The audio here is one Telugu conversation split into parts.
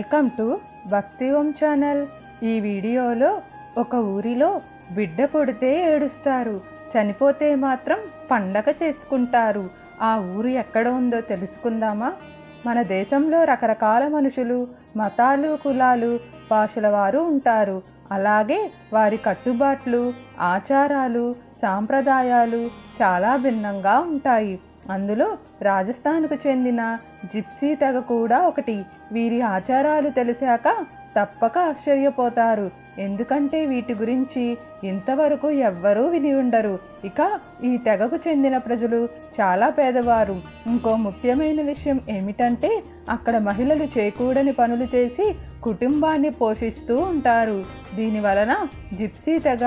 వెల్కమ్ టు భక్తి ఓం ఛానల్. ఈ వీడియోలో ఒక ఊరిలో బిడ్డ పుడితే ఏడుస్తారు, చనిపోతే మాత్రం పండగ చేసుకుంటారు. ఆ ఊరు ఎక్కడ ఉందో తెలుసుకుందామా? మన దేశంలో రకరకాల మనుషులు, మతాలు, కులాలు, భాషల వారు ఉంటారు. అలాగే వారి కట్టుబాట్లు, ఆచారాలు, సాంప్రదాయాలు చాలా భిన్నంగా ఉంటాయి. అందులో రాజస్థాన్కు చెందిన జిప్సీ తెగ కూడా ఒకటి. వీరి ఆచారాలు తెలిసాక తప్పక ఆశ్చర్యపోతారు, ఎందుకంటే వీటి గురించి ఇంతవరకు ఎవ్వరూ విని ఉండరు. ఇక ఈ తెగకు చెందిన ప్రజలు చాలా పేదవారు. ఇంకో ముఖ్యమైన విషయం ఏమిటంటే అక్కడ మహిళలు చేయకూడని పనులు చేసి కుటుంబాన్ని పోషిస్తూ ఉంటారు. దీని వలన జిప్సీ తెగ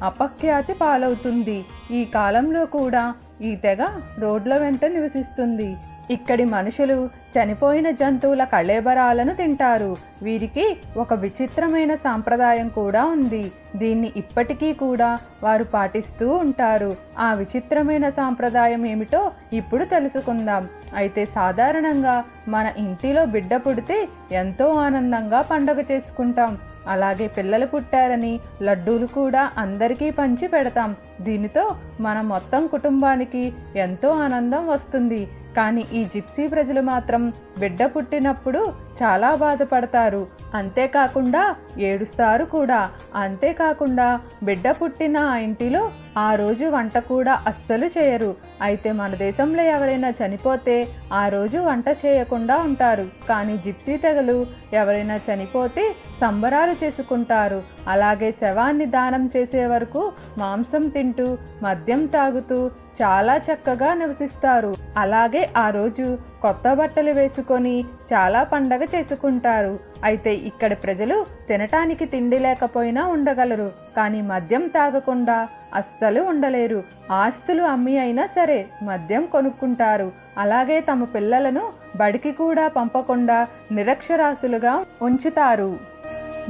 అపఖ్యాతి పాలవుతుంది. ఈ కాలంలో కూడా ఈ తెగ రోడ్ల వెంట నివసిస్తుంది. ఇక్కడి మనుషులు చనిపోయిన జంతువుల కళేబరాలను తింటారు. వీరికి ఒక విచిత్రమైన సాంప్రదాయం కూడా ఉంది. దీన్ని ఇప్పటికీ కూడా వారు పాటిస్తూ ఉంటారు. ఆ విచిత్రమైన సాంప్రదాయం ఏమిటో ఇప్పుడు తెలుసుకుందాం. అయితే సాధారణంగా మన ఇంటిలో బిడ్డ పుడితే ఎంతో ఆనందంగా పండుగ చేసుకుంటాం. అలాగే పిల్లలు పుట్టారని లడ్డూలు కూడా అందరికీ పంచి పెడతాం. దీనితో మన మొత్తం కుటుంబానికి ఎంతో ఆనందం వస్తుంది. కానీ ఈ జిప్సీ ప్రజలు మాత్రం బిడ్డ పుట్టినప్పుడు చాలా బాధపడతారు, అంతేకాకుండా ఏడుస్తారు కూడా. అంతేకాకుండా బిడ్డ పుట్టిన ఆ ఇంటిలో ఆ రోజు వంట కూడా అస్సలు చేయరు. అయితే మన దేశంలో ఎవరైనా చనిపోతే ఆ రోజు వంట చేయకుండా ఉంటారు. కానీ జిప్సీ తెగలు ఎవరైనా చనిపోతే సంబరాలు చేసుకుంటారు. అలాగే శవాన్ని దానం చేసే వరకు మాంసం తింటూ మద్యం తాగుతూ చాలా చక్కగా నివసిస్తారు. అలాగే ఆ రోజు కొత్త బట్టలు వేసుకొని చాలా పండగ చేసుకుంటారు. అయితే ఇక్కడ ప్రజలు తినటానికి తిండి లేకపోయినా ఉండగలరు, కానీ మద్యం తాగకుండా అస్సలు ఉండలేరు. ఆస్తులు అమ్మి అయినా సరే మద్యం కొనుక్కుంటారు. అలాగే తమ పిల్లలను బడికి కూడా పంపకుండా నిరక్షరాస్యులుగా ఉంచుతారు.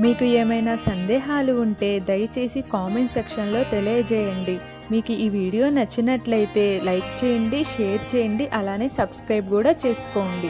మీకు ఏమైనా సందేహాలు ఉంటే దయచేసి కామెంట్ సెక్షన్లో తెలియజేయండి. మీకు ఈ వీడియో నచ్చినట్లయితే లైక్ చేయండి, షేర్ చేయండి, అలానే సబ్స్క్రైబ్ కూడా చేసుకోండి.